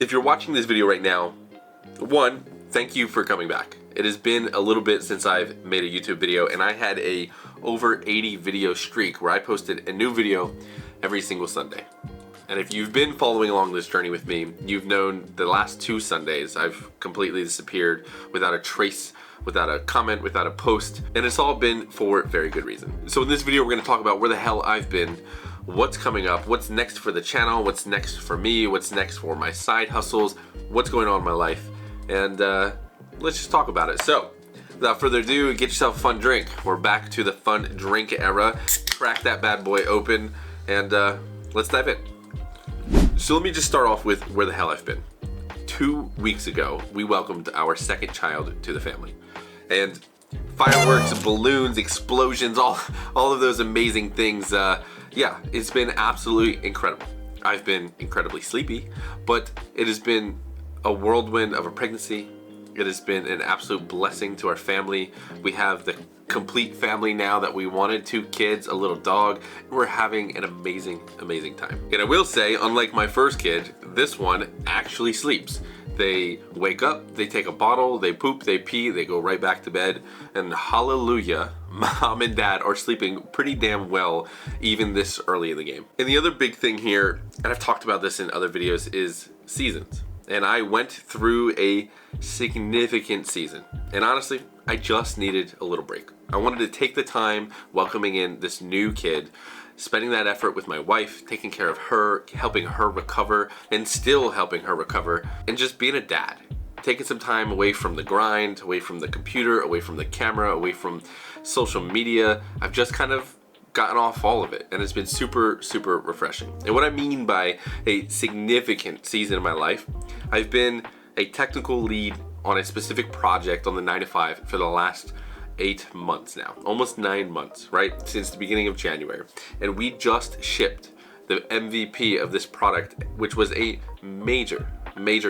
If you're watching this video right now, one, thank you for coming back. It has been a little bit since I've made a YouTube video, and I had a over 80 video streak where I posted a new video every single Sunday. And if you've been following along this journey with me, you've known the last 2 Sundays I've completely disappeared without a trace, without a comment, without a post, and it's all been for very good reason. So in this video, we're gonna talk about where the hell I've been, what's coming up, what's next for the channel, what's next for me, what's next for my side hustles, what's going on in my life, and let's just talk about it. So, without further ado, get yourself a fun drink. We're back to the fun drink era. Crack that bad boy open, and let's dive in. So let me just start off with where the hell I've been. 2 weeks ago, we welcomed our second child to the family. And fireworks, balloons, explosions, all of those amazing things. Yeah, it's been absolutely incredible. I've been incredibly sleepy, but it has been a whirlwind of a pregnancy. It has been an absolute blessing to our family. We have the complete family now that we wanted, 2 kids, a little dog. We're having an amazing, amazing time. And I will say, unlike my first kid, this one actually sleeps. They wake up, they take a bottle, they poop, they pee, they go right back to bed, and hallelujah, mom and dad are sleeping pretty damn well even this early in the game. And the other big thing here, and I've talked about this in other videos, is seasons. And I went through a significant season, and honestly, I just needed a little break. I wanted to take the time welcoming in this new kid, spending that effort with my wife, taking care of her, helping her recover, and still helping her recover, and just being a dad. Taking some time away from the grind, away from the computer, away from the camera, away from social media. I've just kind of gotten off all of it, and it's been super, super refreshing. And what I mean by a significant season in my life, I've been a technical lead on a specific project on the 9 to 5 for the last 8 months now, almost 9 months, right? Since the beginning of January. And we just shipped the MVP of this product, which was a major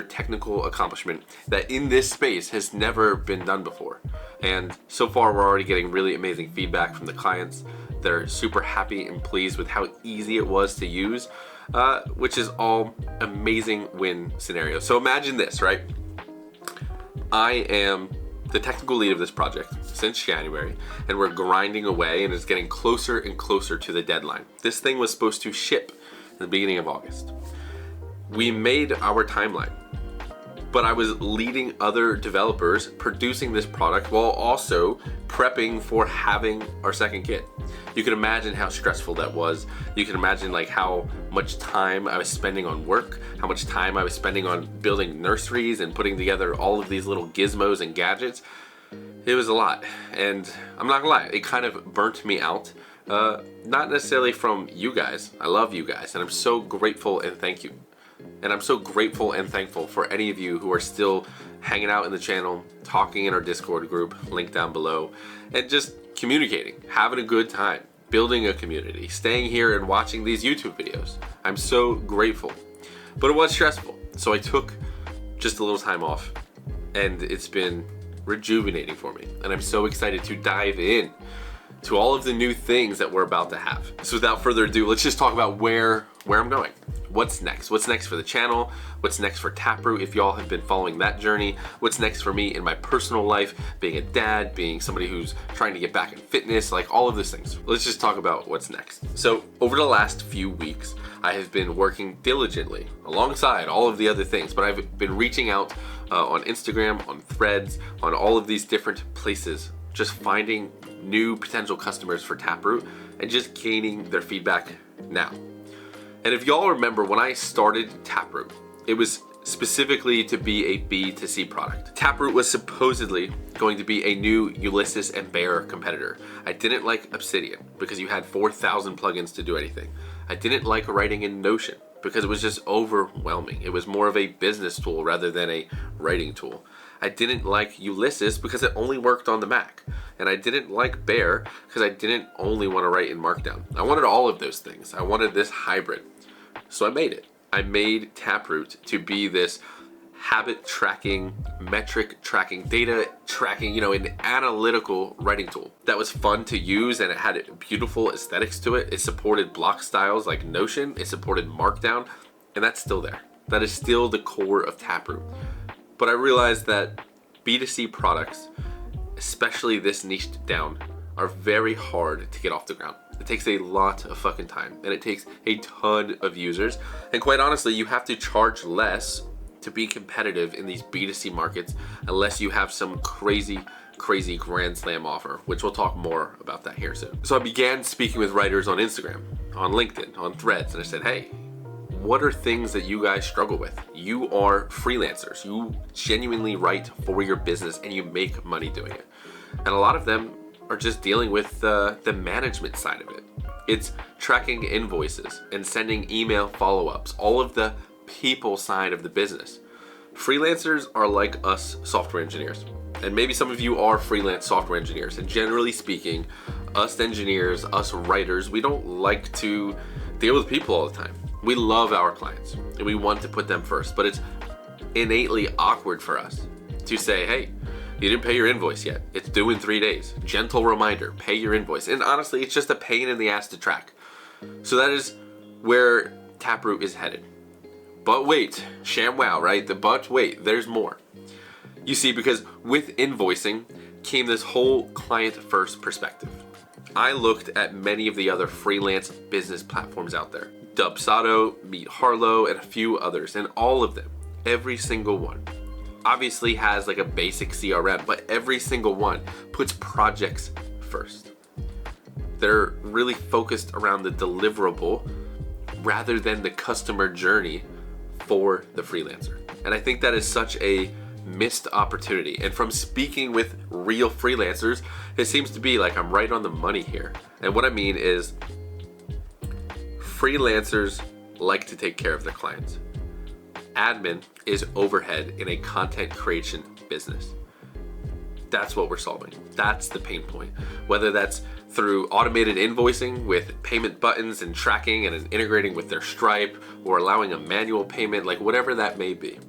technical accomplishment that in this space has never been done before. And so far, we're already getting really amazing feedback from the clients. They're super happy and pleased with how easy it was to use, which is all amazing win scenarios. So imagine this, right? I am the technical lead of this project since January, and we're grinding away, and it's getting closer and closer to the deadline. This thing was supposed to ship in the beginning of August. We made our timeline, but I was leading other developers producing this product while also prepping for having our second kid. You can imagine how stressful that was. You can imagine like how much time I was spending on work, how much time I was spending on building nurseries and putting together all of these little gizmos and gadgets. It was a lot, and I'm not gonna lie, it kind of burnt me out. Not necessarily from you guys. I love you guys, and I'm so grateful and thank you. And I'm so grateful and thankful for any of you who are still hanging out in the channel, talking in our Discord group, link down below, and just communicating, having a good time, building a community, staying here and watching these YouTube videos. I'm so grateful. But it was stressful, so I took just a little time off, and it's been rejuvenating for me. And I'm so excited to dive in to all of the new things that we're about to have. So without further ado, let's just talk about where I'm going. What's next? What's next for the channel? What's next for Taproot if y'all have been following that journey? What's next for me in my personal life, being a dad, being somebody who's trying to get back in fitness, like all of those things. Let's just talk about what's next. So over the last few weeks, I have been working diligently alongside all of the other things, but I've been reaching out on Instagram, on Threads, on all of these different places, just finding new potential customers for Taproot and just gaining their feedback now. And if y'all remember, when I started Taproot, it was specifically to be a B2C product. Taproot was supposedly going to be a new Ulysses and Bear competitor. I didn't like Obsidian because you had 4,000 plugins to do anything. I didn't like writing in Notion because it was just overwhelming. It was more of a business tool rather than a writing tool. I didn't like Ulysses because it only worked on the Mac. And I didn't like Bear because I didn't only want to write in Markdown. I wanted all of those things. I wanted this hybrid. So I made it. I made Taproot to be this habit tracking, metric tracking, data tracking, an analytical writing tool that was fun to use, and it had beautiful aesthetics to it. It supported block styles like Notion. It supported Markdown, and that's still there. That is still the core of Taproot. But I realized that B2C products, especially this niched down, are very hard to get off the ground. It takes a lot of fucking time, and it takes a ton of users. And quite honestly, you have to charge less to be competitive in these B2C markets unless you have some crazy grand slam offer, which we'll talk more about that here soon. So I began speaking with writers on Instagram, on LinkedIn, on Threads, and I said, hey, what are things that you guys struggle with? You are freelancers. You genuinely write for your business and you make money doing it. And a lot of them are just dealing with the management side of it. It's tracking invoices and sending email follow-ups, all of the people side of the business. Freelancers are like us software engineers. And maybe some of you are freelance software engineers. And generally speaking, us engineers, us writers, we don't like to deal with people all the time. We love our clients and we want to put them first, but it's innately awkward for us to say, hey, you didn't pay your invoice yet. It's due in 3 days. Gentle reminder, pay your invoice. And honestly, it's just a pain in the ass to track. So that is where Taproot is headed. But wait, ShamWow, right? But wait, there's more. You see, because with invoicing came this whole client-first perspective. I looked at many of the other freelance business platforms out there. Dubsado, Meet Harlow, and a few others, and all of them, every single one, obviously has like a basic CRM, but every single one puts projects first. They're really focused around the deliverable rather than the customer journey for the freelancer. And I think that is such a missed opportunity. And from speaking with real freelancers, it seems to be like I'm right on the money here. And what I mean is freelancers like to take care of their clients. Admin is overhead in a content creation business. That's what we're solving. That's the pain point. Whether that's through automated invoicing with payment buttons and tracking and integrating with their Stripe, or allowing a manual payment, like whatever that may be.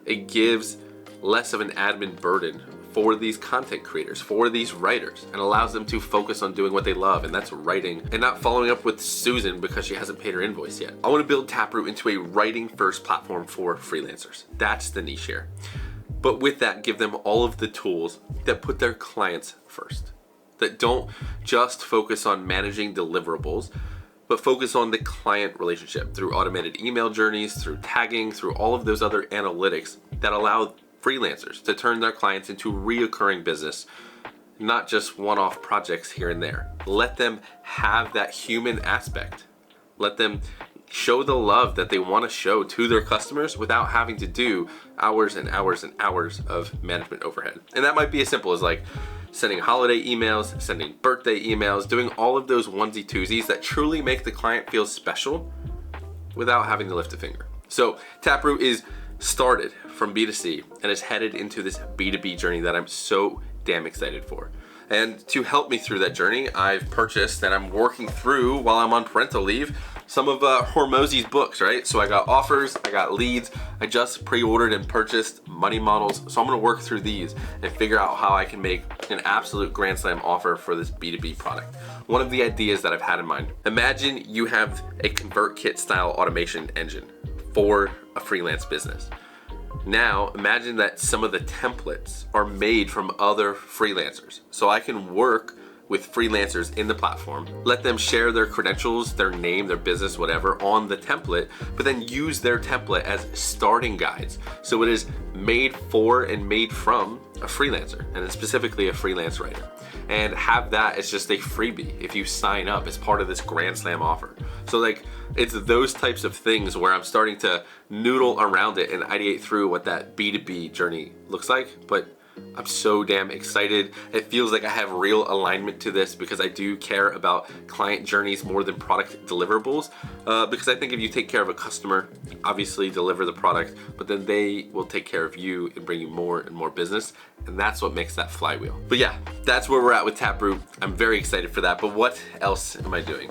It gives less of an admin burden for these content creators, for these writers, and allows them to focus on doing what they love, and that's writing, and not following up with Susan because she hasn't paid her invoice yet. I want to build Taproot into a writing first platform for freelancers. That's the niche here. But with that, give them all of the tools that put their clients first, that don't just focus on managing deliverables, but focus on the client relationship through automated email journeys, through tagging, through all of those other analytics that allow freelancers to turn their clients into reoccurring business, not just one-off projects here and there. Let them have that human aspect. Let them show the love that they want to show to their customers without having to do hours and hours and hours of management overhead. And that might be as simple as like sending holiday emails, sending birthday emails, doing all of those onesie twosies that truly make the client feel special without having to lift a finger. So Taproot is started from B2C and is headed into this B2B journey that I'm so damn excited for. And to help me through that journey, I've purchased and I'm working through while I'm on parental leave some of Hormozy's books, right? So I got offers, I got leads, I just pre-ordered and purchased money models. So I'm gonna work through these and figure out how I can make an absolute grand slam offer for this B2B product. One of the ideas that I've had in mind, imagine you have a ConvertKit style automation engine for a freelance business. Now, imagine that some of the templates are made from other freelancers. So I can work with freelancers in the platform, let them share their credentials, their name, their business, whatever, on the template, but then use their template as starting guides. So it is made for and made from a freelancer, and specifically a freelance writer. And have that as just a freebie if you sign up as part of this Grand Slam offer. So like, it's those types of things where I'm starting to noodle around it and ideate through what that B2B journey looks like, but I'm so damn excited. It feels like I have real alignment to this because I do care about client journeys more than product deliverables. Because I think if you take care of a customer, obviously deliver the product, but then they will take care of you and bring you more and more business. And that's what makes that flywheel. But yeah, that's where we're at with Taproot. I'm very excited for that. But what else am I doing?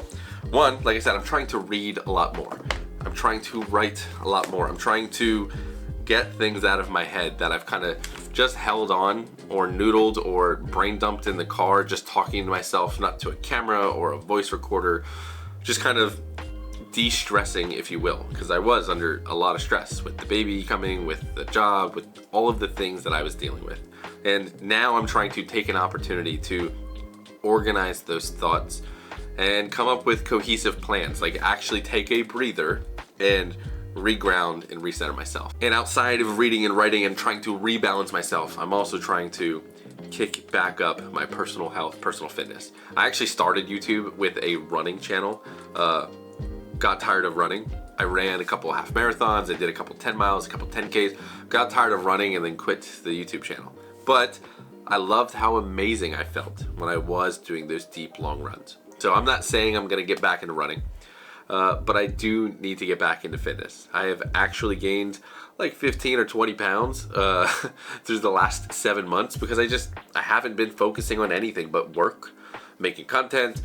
One, like I said, I'm trying to read a lot more. I'm trying to write a lot more. I'm trying to get things out of my head that I've kind of just held on or noodled or brain dumped in the car, just talking to myself, not to a camera or a voice recorder, just kind of de-stressing, if you will, because I was under a lot of stress with the baby coming, with the job, with all of the things that I was dealing with. And now I'm trying to take an opportunity to organize those thoughts and come up with cohesive plans, like actually take a breather and reground and recenter myself. And outside of reading and writing and trying to rebalance myself, I'm also trying to kick back up my personal health, personal fitness. I actually started YouTube with a running channel. Got tired of running. I ran a couple half marathons, I did a couple 10 miles, a couple 10Ks, got tired of running and then quit the YouTube channel. But I loved how amazing I felt when I was doing those deep, long runs. So I'm not saying I'm gonna get back into running, but I do need to get back into fitness. I have actually gained like 15 or 20 pounds through the last 7 months because I haven't been focusing on anything but work, making content,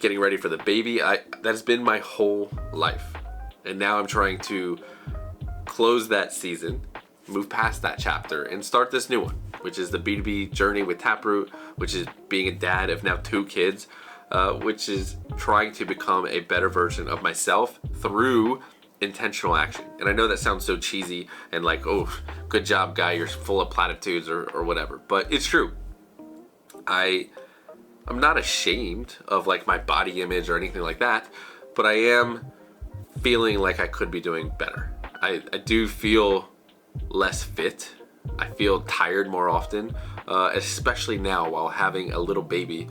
getting ready for the baby. That's been my whole life. And now I'm trying to close that season, move past that chapter, and start this new one, which is the B2B journey with Taproot, which is being a dad of now 2 kids, which is trying to become a better version of myself through intentional action. And I know that sounds so cheesy and like, oh, good job, guy, you're full of platitudes or whatever, but it's true. I'm not ashamed of like my body image or anything like that, but I am feeling like I could be doing better. I do feel less fit. I feel tired more often, especially now while having a little baby.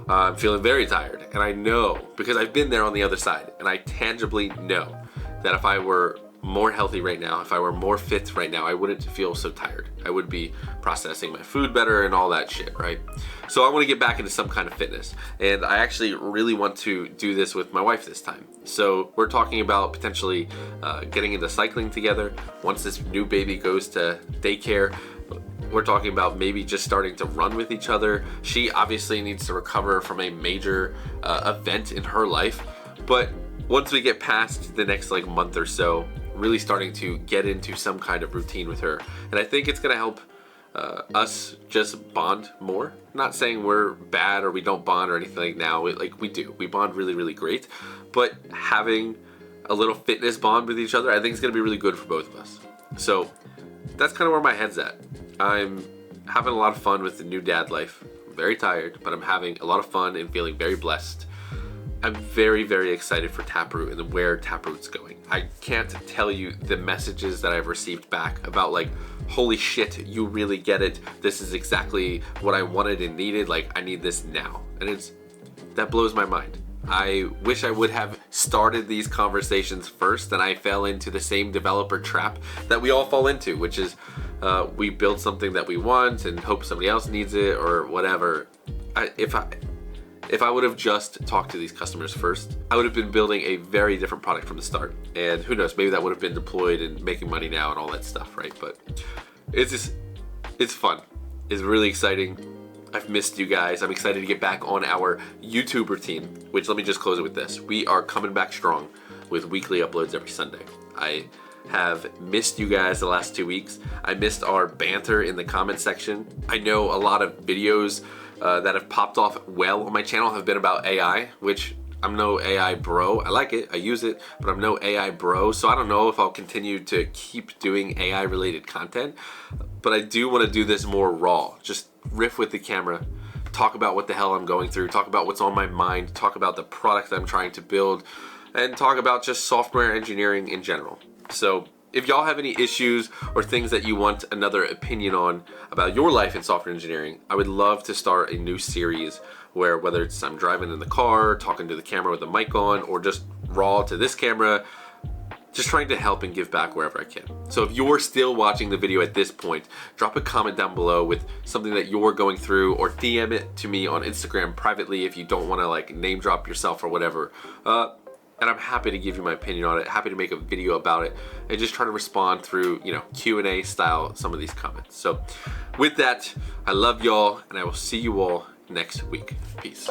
I'm feeling very tired, and I know because I've been there on the other side, and I tangibly know that if I were more healthy right now, if I were more fit right now, I wouldn't feel so tired. I would be processing my food better and all that shit, right? So I want to get back into some kind of fitness, and I actually really want to do this with my wife this time. So we're talking about potentially getting into cycling together once this new baby goes to daycare. We're talking about maybe just starting to run with each other. She obviously needs to recover from a major event in her life, but once we get past the next like month or so, really starting to get into some kind of routine with her. And I think it's gonna help us just bond more. Not saying we're bad or we don't bond or anything like now. We do. We bond really, really great. But having a little fitness bond with each other, I think it's gonna be really good for both of us. So that's kind of where my head's at. I'm having a lot of fun with the new dad life. I'm very tired, but I'm having a lot of fun and feeling very blessed. I'm very, very excited for Taproot and where Taproot's going. I can't tell you the messages that I've received back about like, holy shit, you really get it. This is exactly what I wanted and needed. Like, I need this now. And that blows my mind. I wish I would have started these conversations first, and I fell into the same developer trap that we all fall into, which is we build something that we want and hope somebody else needs it or whatever. If I would have just talked to these customers first, I would have been building a very different product from the start. And who knows, maybe that would have been deployed and making money now and all that stuff, right? But it's fun. It's really exciting. I've missed you guys. I'm excited to get back on our YouTube routine, which let me just close it with this. We are coming back strong with weekly uploads every Sunday. I have missed you guys the last 2 weeks. I missed our banter in the comment section. I know a lot of videos that have popped off well on my channel have been about AI, which I'm no AI bro. I like it, I use it, but I'm no AI bro, so I don't know if I'll continue to keep doing AI related content, but I do want to do this more raw. Just riff with the camera, talk about what the hell I'm going through, talk about what's on my mind, talk about the product that I'm trying to build, and talk about just software engineering in general. So if y'all have any issues or things that you want another opinion on about your life in software engineering, I would love to start a new series where whether it's I'm driving in the car, talking to the camera with the mic on, or just raw to this camera, just trying to help and give back wherever I can. So if you're still watching the video at this point, drop a comment down below with something that you're going through, or DM it to me on Instagram privately if you don't want to like name drop yourself or whatever. And I'm happy to give you my opinion on it, happy to make a video about it, and just try to respond through, Q&A style some of these comments. So with that, I love y'all, and I will see you all next week. Peace.